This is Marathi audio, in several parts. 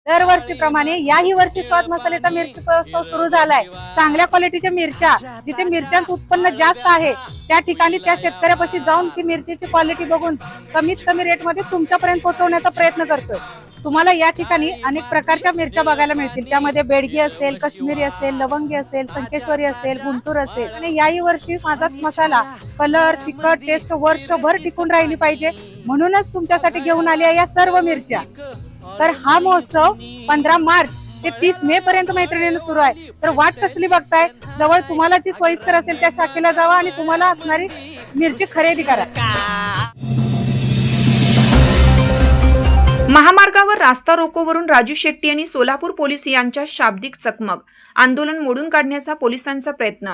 दरवर्षीप्रमाणे याही वर्षी स्वाद मसाल्याचा मिरची उत्सव सुरू झालाय। चांगल्या क्वालिटीच्या मिरच्या, जिथे मिरच्यांचं उत्पन्न जास्त आहे त्या ठिकाणी त्या शेतकऱ्यापाशी जाऊन ती मिरचीची क्वालिटी बघून कमीत कमी रेटमध्ये तुमच्यापर्यंत पोहोचवण्याचा प्रयत्न करतोय। तुम्हाला या ठिकाणी अनेक प्रकारच्या मिरच्या बघायला मिळतील। त्यामध्ये बेडगी असेल, काश्मीरी असेल, लवंगी असेल, संकेश्वरी असेल, गुंटूर असेल। आणि याही वर्षी माझा मसाला कलर, तिखट, टेस्ट वर्षभर टिकून राहिली पाहिजे म्हणूनच तुमच्यासाठी घेऊन आली आहे या सर्व मिरच्या। तर हा महोत्सव 15 मार्च ते 30 मे पर्यंत मैत्रिणींना सुरू आहे। तर वाट कसली बघताय? जवळ तुम्हाला जी सोयीस्कर असेल त्या शाखेला जावा आणि तुम्हाला असणारी मिरची खरेदी करा। महामार्गावर रास्ता रोकोवरून राजू शेट्टी आणि सोलापूर पोलीस यांच्या शाब्दिक चकमक, आंदोलन मोडून काढण्याचा पोलिसांचा प्रयत्न।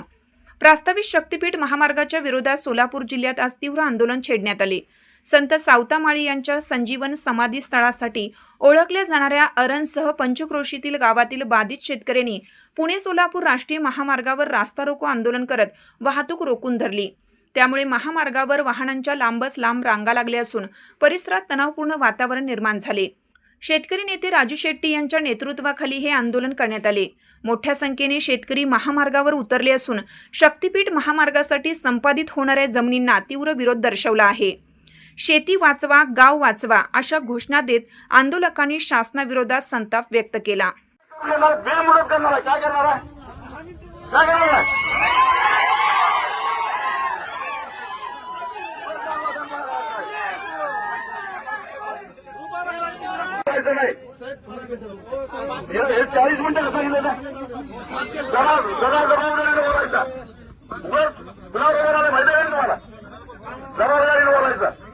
प्रस्तावित शक्तीपीठ महामार्गाच्या विरोधात सोलापूर जिल्ह्यात आज तीव्र आंदोलन छेडण्यात आले। संत सावतामाळी यांच्या संजीवन समाधी स्थळासाठी ओळखल्या जाणाऱ्या अरणसह पंचक्रोशीतील गावातील बाधित शेतकऱ्यांनी पुणे सोलापूर राष्ट्रीय महामार्गावर रास्ता रोको आंदोलन करत वाहतूक रोखून धरली। त्यामुळे महामार्गावर वाहनांच्या लांबच लांब रांगा लागल्या असून परिसरात तणावपूर्ण वातावरण निर्माण झाले। शेतकरी नेते राजू शेट्टी यांच्या नेतृत्वाखाली हे आंदोलन करण्यात आले। मोठ्या संख्येने शेतकरी महामार्गावर उतरले असून शक्तीपीठ महामार्गासाठी संपादित होणाऱ्या जमिनींना तीव्र विरोध दर्शवला आहे। शेती वाचवा, गाव वाचवा अशा घोषणा देत आंदोलकांनी शासनाविरोधात संताप व्यक्त केला। नाही 40 मिनिटं सांगितलं ना, जरा बोलायचा माहिती आहे तुम्हाला, जरा बोलायचं